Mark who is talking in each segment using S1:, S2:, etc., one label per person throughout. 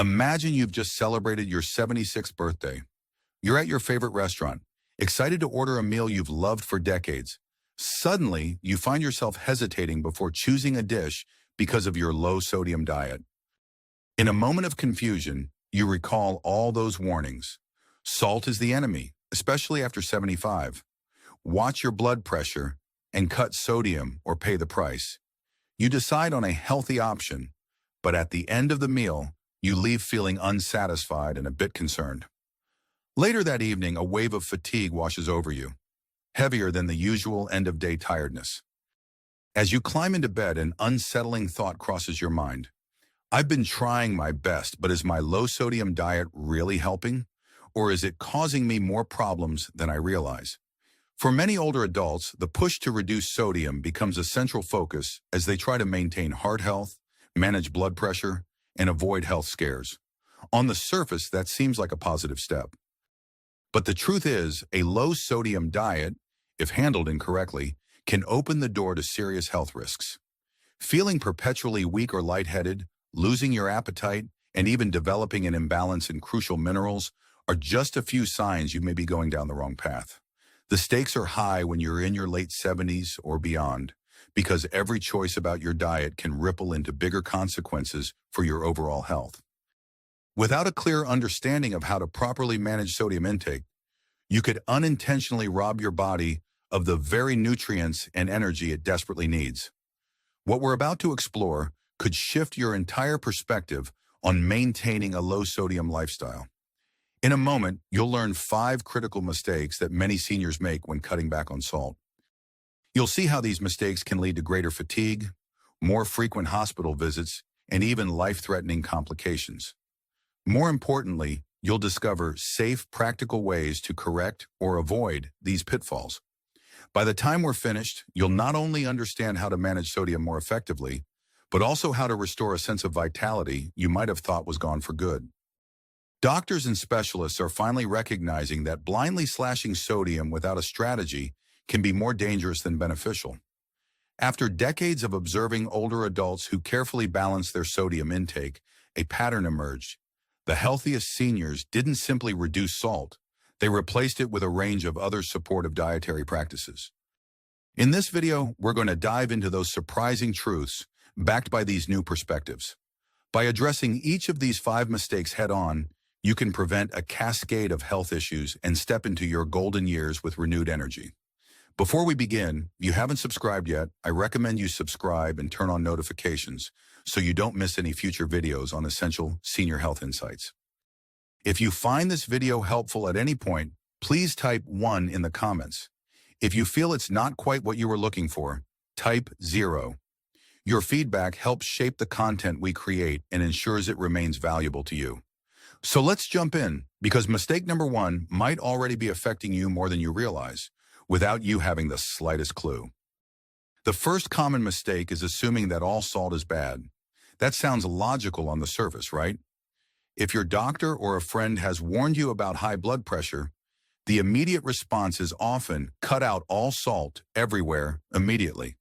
S1: Imagine you've just celebrated your 76th birthday. You're at your favorite restaurant, excited to order a meal you've loved for decades. Suddenly, you find yourself hesitating before choosing a dish because of your low-sodium diet. In a moment of confusion, you recall all those warnings. Salt is the enemy, especially after 75. Watch your blood pressure and cut sodium or pay the price. You decide on a healthy option, but at the end of the meal, you leave feeling unsatisfied and a bit concerned. Later that evening, a wave of fatigue washes over you, heavier than the usual end-of-day tiredness. As you climb into bed, an unsettling thought crosses your mind. I've been trying my best, but is my low-sodium diet really helping? Or is it causing me more problems than I realize? For many older adults, the push to reduce sodium becomes a central focus as they try to maintain heart health, manage blood pressure, and avoid health scares. On the surface, that seems like a positive step. But the truth is, a low-sodium diet, if handled incorrectly, can open the door to serious health risks. Feeling perpetually weak or lightheaded, losing your appetite, and even developing an imbalance in crucial minerals are just a few signs you may be going down the wrong path. The stakes are high when you're in your late 70s or beyond, because every choice about your diet can ripple into bigger consequences for your overall health. Without a clear understanding of how to properly manage sodium intake, you could unintentionally rob your body of the very nutrients and energy it desperately needs. What we're about to explore could shift your entire perspective on maintaining a low-sodium lifestyle. In a moment, you'll learn 5 critical mistakes that many seniors make when cutting back on salt. You'll see how these mistakes can lead to greater fatigue, more frequent hospital visits, and even life-threatening complications. More importantly, you'll discover safe, practical ways to correct or avoid these pitfalls. By the time we're finished, you'll not only understand how to manage sodium more effectively, but also how to restore a sense of vitality you might have thought was gone for good. Doctors and specialists are finally recognizing that blindly slashing sodium without a strategy can be more dangerous than beneficial. After decades of observing older adults who carefully balanced their sodium intake, a pattern emerged. The healthiest seniors didn't simply reduce salt, they replaced it with a range of other supportive dietary practices. In this video, we're going to dive into those surprising truths backed by these new perspectives. By addressing each of these 5 mistakes head-on, you can prevent a cascade of health issues and step into your golden years with renewed energy. Before we begin, if you haven't subscribed yet, I recommend you subscribe and turn on notifications so you don't miss any future videos on essential senior health insights. If you find this video helpful at any point, please type 1 in the comments. If you feel it's not quite what you were looking for, type 0. Your feedback helps shape the content we create and ensures it remains valuable to you. So let's jump in, because mistake number 1 might already be affecting you more than you realize, without you having the slightest clue. The first common mistake is assuming that all salt is bad. That sounds logical on the surface, right? If your doctor or a friend has warned you about high blood pressure, the immediate response is often cut out all salt everywhere immediately.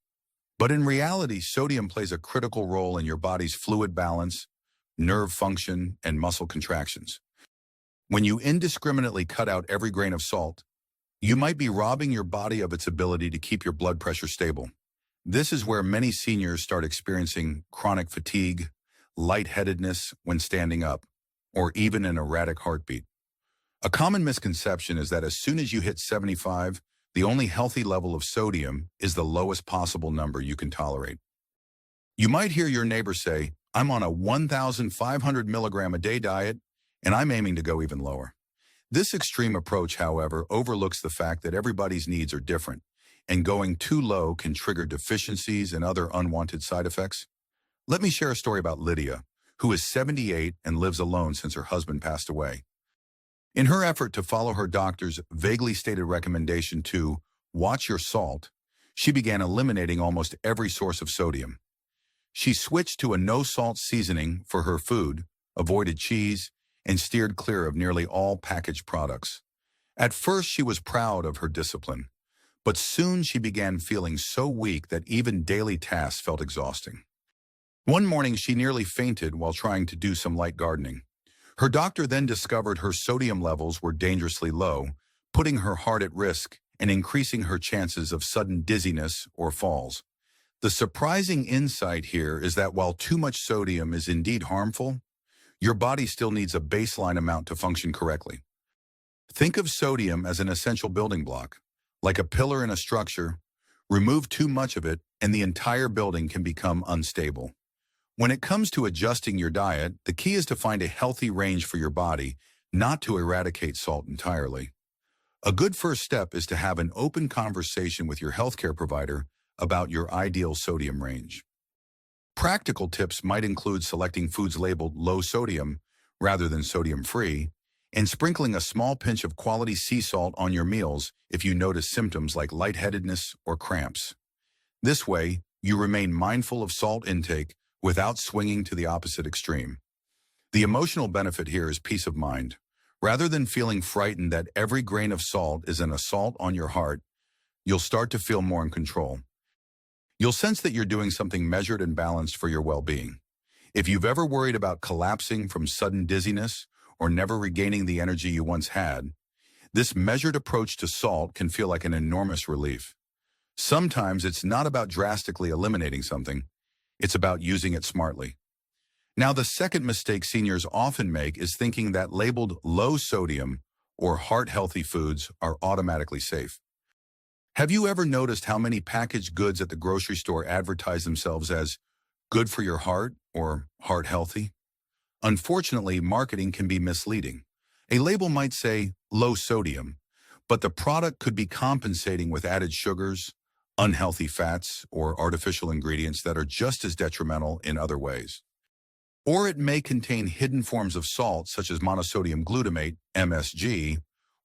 S1: But in reality, sodium plays a critical role in your body's fluid balance, nerve function, and muscle contractions. When you indiscriminately cut out every grain of salt, you might be robbing your body of its ability to keep your blood pressure stable. This is where many seniors start experiencing chronic fatigue, lightheadedness when standing up, or even an erratic heartbeat. A common misconception is that as soon as you hit 75, the only healthy level of sodium is the lowest possible number you can tolerate. You might hear your neighbor say, "I'm on a 1,500 milligram a day diet, and I'm aiming to go even lower." This extreme approach, however, overlooks the fact that everybody's needs are different, and going too low can trigger deficiencies and other unwanted side effects. Let me share a story about Lydia, who is 78 and lives alone since her husband passed away. In her effort to follow her doctor's vaguely stated recommendation to watch your salt, she began eliminating almost every source of sodium. She switched to a no-salt seasoning for her food, avoided cheese, and steered clear of nearly all packaged products. At first, she was proud of her discipline, but soon she began feeling so weak that even daily tasks felt exhausting. One morning, she nearly fainted while trying to do some light gardening. Her doctor then discovered her sodium levels were dangerously low, putting her heart at risk and increasing her chances of sudden dizziness or falls. The surprising insight here is that while too much sodium is indeed harmful, your body still needs a baseline amount to function correctly. Think of sodium as an essential building block. Like a pillar in a structure, remove too much of it and the entire building can become unstable. When it comes to adjusting your diet, the key is to find a healthy range for your body, not to eradicate salt entirely. A good first step is to have an open conversation with your healthcare provider about your ideal sodium range. Practical tips might include selecting foods labeled low sodium rather than sodium-free, and sprinkling a small pinch of quality sea salt on your meals if you notice symptoms like lightheadedness or cramps. This way, you remain mindful of salt intake without swinging to the opposite extreme. The emotional benefit here is peace of mind. Rather than feeling frightened that every grain of salt is an assault on your heart, you'll start to feel more in control. You'll sense that you're doing something measured and balanced for your well-being. If you've ever worried about collapsing from sudden dizziness or never regaining the energy you once had, this measured approach to salt can feel like an enormous relief. Sometimes it's not about drastically eliminating something, it's about using it smartly. Now, the second mistake seniors often make is thinking that labeled low sodium or heart-healthy foods are automatically safe. Have you ever noticed how many packaged goods at the grocery store advertise themselves as good for your heart or heart healthy? Unfortunately, marketing can be misleading. A label might say low sodium, but the product could be compensating with added sugars, unhealthy fats, or artificial ingredients that are just as detrimental in other ways. Or it may contain hidden forms of salt such as monosodium glutamate, MSG,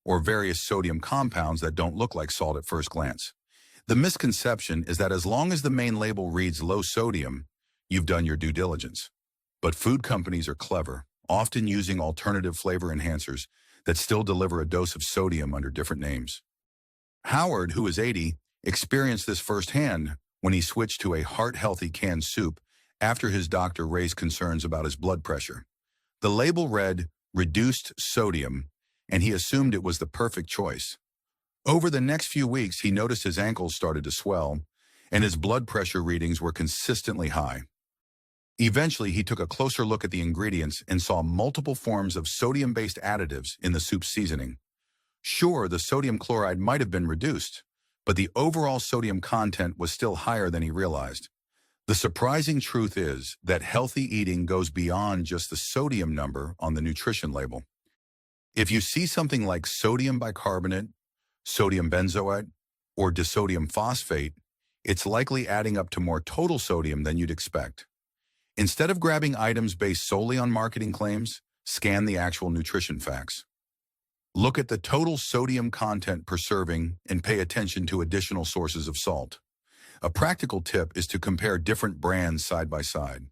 S1: or various sodium compounds that don't look like salt at first glance. The misconception is that as long as the main label reads low sodium, you've done your due diligence. But food companies are clever, often using alternative flavor enhancers that still deliver a dose of sodium under different names. Howard, who is 80, experienced this firsthand when he switched to a heart-healthy canned soup after his doctor raised concerns about his blood pressure. The label read, reduced sodium, and he assumed it was the perfect choice. Over the next few weeks, he noticed his ankles started to swell, and his blood pressure readings were consistently high. Eventually, he took a closer look at the ingredients and saw multiple forms of sodium-based additives in the soup's seasoning. Sure, the sodium chloride might have been reduced, but the overall sodium content was still higher than he realized. The surprising truth is that healthy eating goes beyond just the sodium number on the nutrition label. If you see something like sodium bicarbonate, sodium benzoate, or disodium phosphate, it's likely adding up to more total sodium than you'd expect. Instead of grabbing items based solely on marketing claims, scan the actual nutrition facts. Look at the total sodium content per serving and pay attention to additional sources of salt. A practical tip is to compare different brands side by side.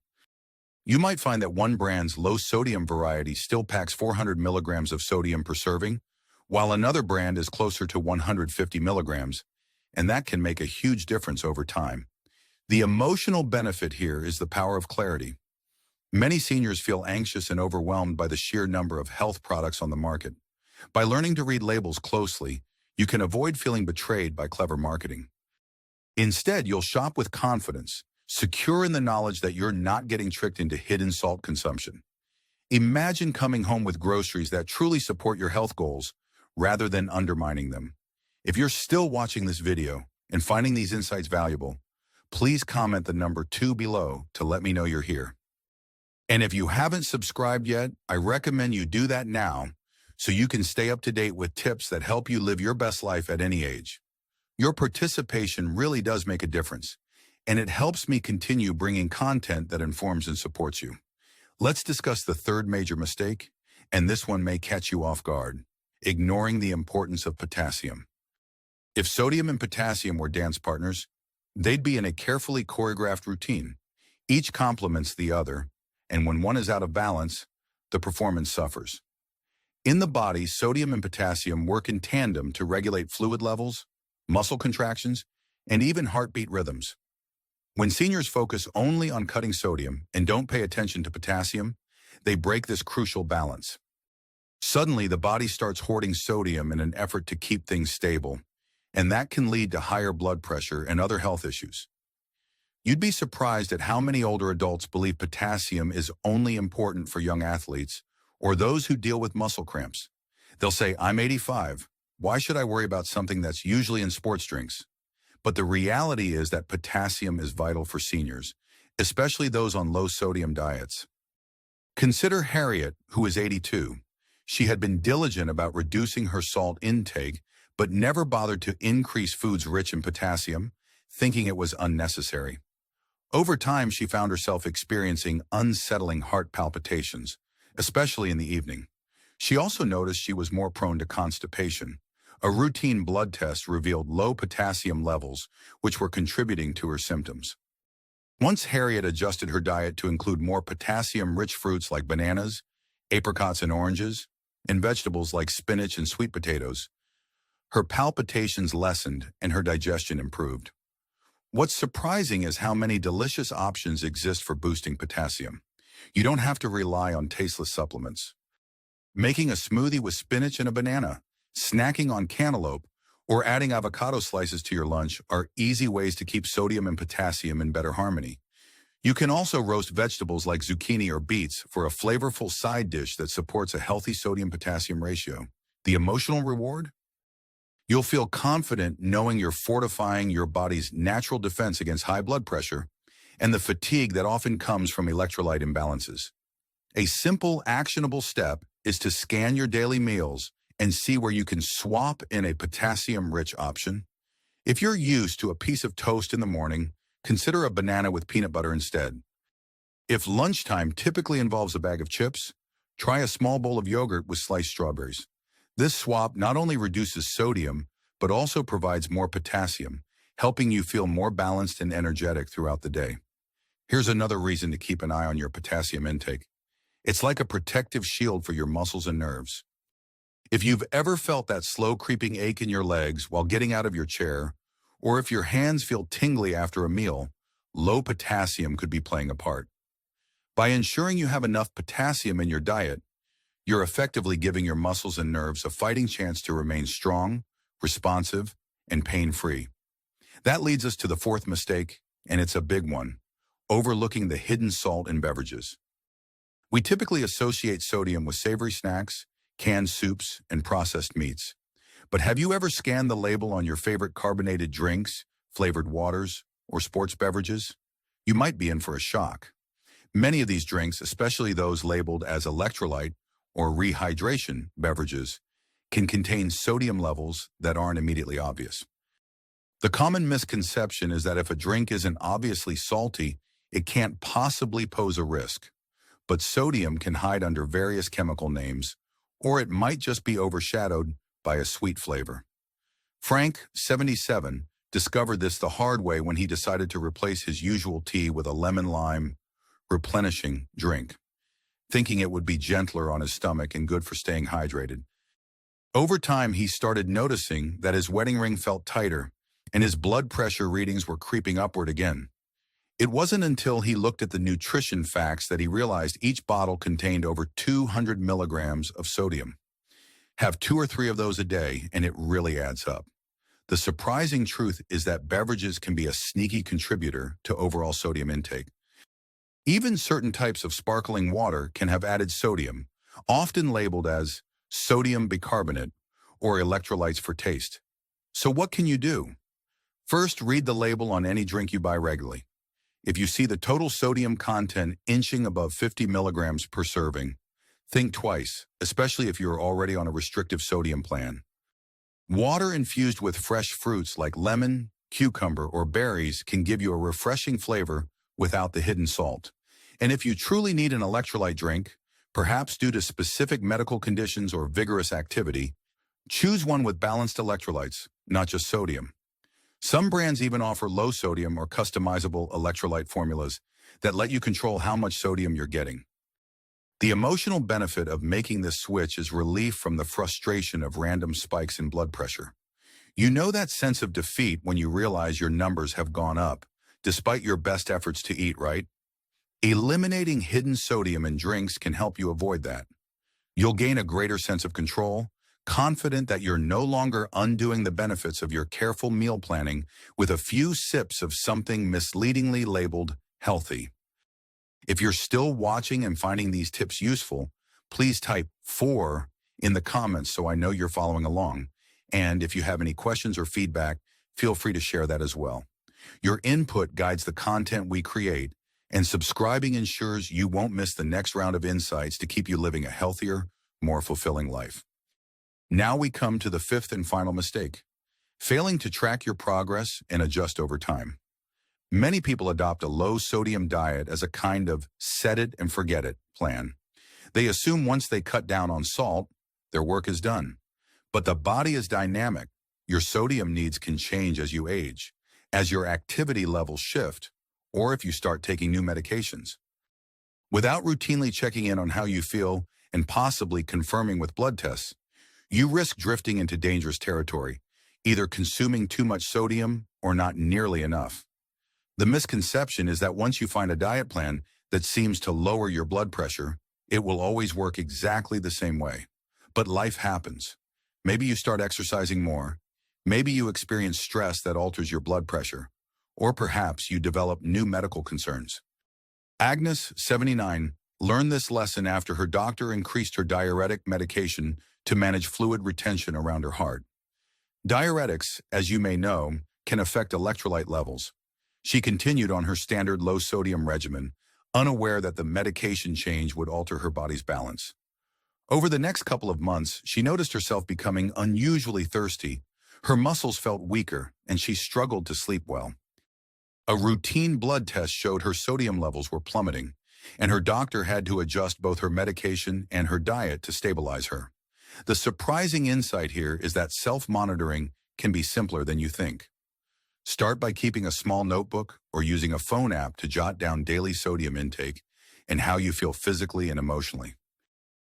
S1: You might find that one brand's low sodium variety still packs 400 milligrams of sodium per serving, while another brand is closer to 150 milligrams, and that can make a huge difference over time. The emotional benefit here is the power of clarity. Many seniors feel anxious and overwhelmed by the sheer number of health products on the market. By learning to read labels closely, you can avoid feeling betrayed by clever marketing. Instead, you'll shop with confidence, secure in the knowledge that you're not getting tricked into hidden salt consumption. Imagine coming home with groceries that truly support your health goals rather than undermining them. If you're still watching this video and finding these insights valuable, please comment the number 2 below to let me know you're here. And if you haven't subscribed yet, I recommend you do that now so you can stay up to date with tips that help you live your best life at any age. Your participation really does make a difference, and it helps me continue bringing content that informs and supports you. Let's discuss the third major mistake, and this one may catch you off guard: ignoring the importance of potassium. If sodium and potassium were dance partners, they'd be in a carefully choreographed routine. Each complements the other, and when one is out of balance, the performance suffers. In the body, sodium and potassium work in tandem to regulate fluid levels, muscle contractions, and even heartbeat rhythms. When seniors focus only on cutting sodium and don't pay attention to potassium, They break this crucial balance. Suddenly, the body starts hoarding sodium in an effort to keep things stable, and that can lead to higher blood pressure and other health issues. You'd be surprised at how many older adults believe potassium is only important for young athletes or those who deal with muscle cramps. They'll say, "I'm 85. Why should I worry about something that's usually in sports drinks?" But the reality is that potassium is vital for seniors, especially those on low-sodium diets. Consider Harriet, who is 82. She had been diligent about reducing her salt intake, but never bothered to increase foods rich in potassium, thinking it was unnecessary. Over time, she found herself experiencing unsettling heart palpitations, especially in the evening. She also noticed she was more prone to constipation. A routine blood test revealed low potassium levels, which were contributing to her symptoms. Once Harriet adjusted her diet to include more potassium-rich fruits like bananas, apricots and oranges, and vegetables like spinach and sweet potatoes, her palpitations lessened and her digestion improved. What's surprising is how many delicious options exist for boosting potassium. You don't have to rely on tasteless supplements. Making a smoothie with spinach and a banana, snacking on cantaloupe, or adding avocado slices to your lunch are easy ways to keep sodium and potassium in better harmony. You can also roast vegetables like zucchini or beets for a flavorful side dish that supports a healthy sodium-potassium ratio. The emotional reward? You'll feel confident knowing you're fortifying your body's natural defense against high blood pressure and the fatigue that often comes from electrolyte imbalances. A simple, actionable step is to scan your daily meals and see where you can swap in a potassium-rich option. If you're used to a piece of toast in the morning, consider a banana with peanut butter instead. If lunchtime typically involves a bag of chips, try a small bowl of yogurt with sliced strawberries. This swap not only reduces sodium, but also provides more potassium, helping you feel more balanced and energetic throughout the day. Here's another reason to keep an eye on your potassium intake. It's like a protective shield for your muscles and nerves. If you've ever felt that slow creeping ache in your legs while getting out of your chair, or if your hands feel tingly after a meal, low potassium could be playing a part. By ensuring you have enough potassium in your diet, you're effectively giving your muscles and nerves a fighting chance to remain strong, responsive, and pain-free. That leads us to the fourth mistake, and it's a big one: overlooking the hidden salt in beverages. We typically associate sodium with savory snacks, canned soups, and processed meats. But have you ever scanned the label on your favorite carbonated drinks, flavored waters, or sports beverages? You might be in for a shock. Many of these drinks, especially those labeled as electrolyte or rehydration beverages, can contain sodium levels that aren't immediately obvious. The common misconception is that if a drink isn't obviously salty, it can't possibly pose a risk. But sodium can hide under various chemical names, or it might just be overshadowed by a sweet flavor. Frank, 77, discovered this the hard way when he decided to replace his usual tea with a lemon-lime replenishing drink, thinking it would be gentler on his stomach and good for staying hydrated. Over time, he started noticing that his wedding ring felt tighter and his blood pressure readings were creeping upward again. It wasn't until he looked at the nutrition facts that he realized each bottle contained over 200 milligrams of sodium. Have 2 or 3 of those a day, and it really adds up. The surprising truth is that beverages can be a sneaky contributor to overall sodium intake. Even certain types of sparkling water can have added sodium, often labeled as sodium bicarbonate or electrolytes for taste. So what can you do? First, read the label on any drink you buy regularly. If you see the total sodium content inching above 50 milligrams per serving, think twice, especially if you're already on a restrictive sodium plan. Water infused with fresh fruits like lemon, cucumber, or berries can give you a refreshing flavor without the hidden salt. And if you truly need an electrolyte drink, perhaps due to specific medical conditions or vigorous activity, choose one with balanced electrolytes, not just sodium. Some brands even offer low sodium or customizable electrolyte formulas that let you control how much sodium you're getting. The emotional benefit of making this switch is relief from the frustration of random spikes in blood pressure. You know that sense of defeat when you realize your numbers have gone up, despite your best efforts to eat right? Eliminating hidden sodium in drinks can help you avoid that. You'll gain a greater sense of control, confident that you're no longer undoing the benefits of your careful meal planning with a few sips of something misleadingly labeled healthy. If you're still watching and finding these tips useful, please type 4 in the comments so I know you're following along. And if you have any questions or feedback, feel free to share that as well. Your input guides the content we create, and subscribing ensures you won't miss the next round of insights to keep you living a healthier, more fulfilling life. Now we come to the fifth and final mistake: failing to track your progress and adjust over time. Many people adopt a low-sodium diet as a kind of set-it-and-forget-it plan. They assume once they cut down on salt, their work is done. But the body is dynamic. Your sodium needs can change as you age, as your activity levels shift, or if you start taking new medications. Without routinely checking in on how you feel and possibly confirming with blood tests, you risk drifting into dangerous territory, either consuming too much sodium or not nearly enough. The misconception is that once you find a diet plan that seems to lower your blood pressure, it will always work exactly the same way. But life happens. Maybe you start exercising more. Maybe you experience stress that alters your blood pressure. Or perhaps you develop new medical concerns. Agnes, 79, learned this lesson after her doctor increased her diuretic medication to manage fluid retention around her heart. Diuretics, as you may know, can affect electrolyte levels. She continued on her standard low-sodium regimen, unaware that the medication change would alter her body's balance. Over the next couple of months, she noticed herself becoming unusually thirsty. Her muscles felt weaker, and she struggled to sleep well. A routine blood test showed her sodium levels were plummeting, and her doctor had to adjust both her medication and her diet to stabilize her. The surprising insight here is that self-monitoring can be simpler than you think. Start by keeping a small notebook or using a phone app to jot down daily sodium intake and how you feel physically and emotionally.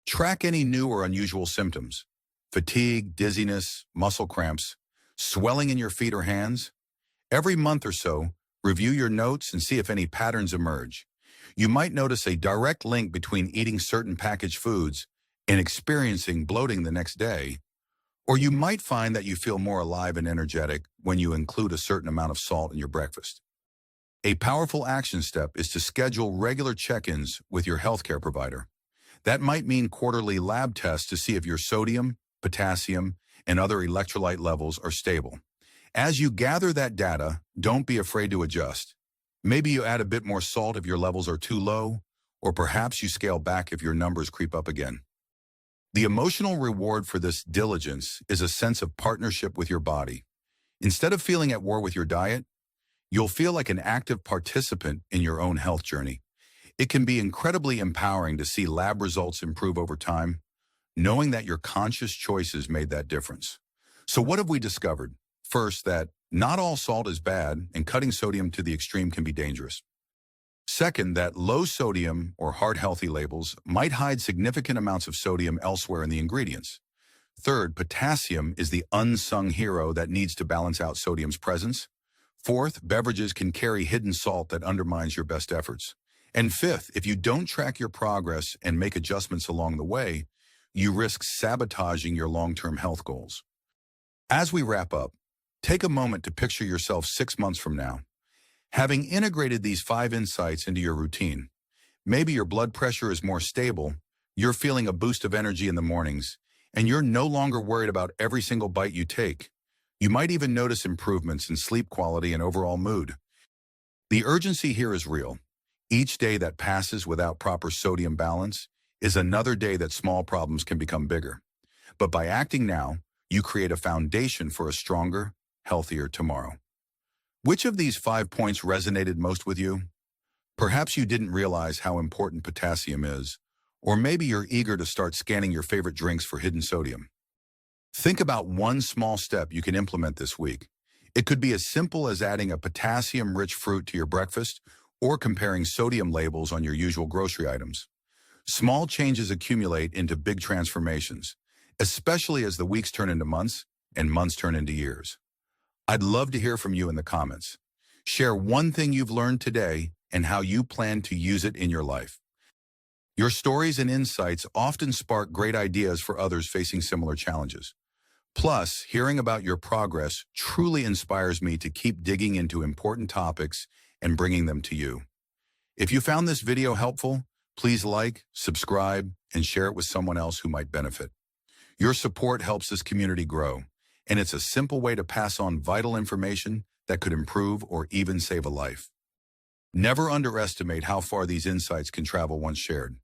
S1: Track any new or unusual symptoms: fatigue, dizziness, muscle cramps, swelling in your feet or hands. Every month or so, review your notes and see if any patterns emerge. You might notice a direct link between eating certain packaged foods and experiencing bloating the next day. Or you might find that you feel more alive and energetic when you include a certain amount of salt in your breakfast. A powerful action step is to schedule regular check-ins with your healthcare provider. That might mean quarterly lab tests to see if your sodium, potassium, and other electrolyte levels are stable. As you gather that data, don't be afraid to adjust. Maybe you add a bit more salt if your levels are too low, or perhaps you scale back if your numbers creep up again. The emotional reward for this diligence is a sense of partnership with your body. Instead of feeling at war with your diet, you'll feel like an active participant in your own health journey. It can be incredibly empowering to see lab results improve over time, knowing that your conscious choices made that difference. So what have we discovered? First, that not all salt is bad, and cutting sodium to the extreme can be dangerous. Second, that low sodium or heart-healthy labels might hide significant amounts of sodium elsewhere in the ingredients. Third, potassium is the unsung hero that needs to balance out sodium's presence. Fourth, beverages can carry hidden salt that undermines your best efforts. And fifth, if you don't track your progress and make adjustments along the way, you risk sabotaging your long-term health goals. As we wrap up, take a moment to picture yourself 6 months from now. Having integrated these 5 insights into your routine, maybe your blood pressure is more stable, you're feeling a boost of energy in the mornings, and you're no longer worried about every single bite you take. You might even notice improvements in sleep quality and overall mood. The urgency here is real. Each day that passes without proper sodium balance is another day that small problems can become bigger. But by acting now, you create a foundation for a stronger, healthier tomorrow. Which of these 5 points resonated most with you? Perhaps you didn't realize how important potassium is, or maybe you're eager to start scanning your favorite drinks for hidden sodium. Think about one small step you can implement this week. It could be as simple as adding a potassium-rich fruit to your breakfast or comparing sodium labels on your usual grocery items. Small changes accumulate into big transformations, especially as the weeks turn into months and months turn into years. I'd love to hear from you in the comments. Share one thing you've learned today and how you plan to use it in your life. Your stories and insights often spark great ideas for others facing similar challenges. Plus, hearing about your progress truly inspires me to keep digging into important topics and bringing them to you. If you found this video helpful, please like, subscribe, and share it with someone else who might benefit. Your support helps this community grow, and it's a simple way to pass on vital information that could improve or even save a life. Never underestimate how far these insights can travel once shared.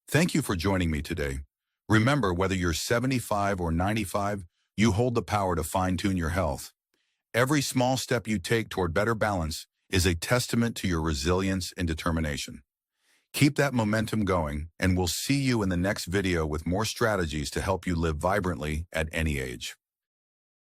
S1: Thank you for joining me today. Remember, whether you're 75 or 95, you hold the power to fine-tune your health. Every small step you take toward better balance is a testament to your resilience and determination. Keep that momentum going, and we'll see you in the next video with more strategies to help you live vibrantly at any age.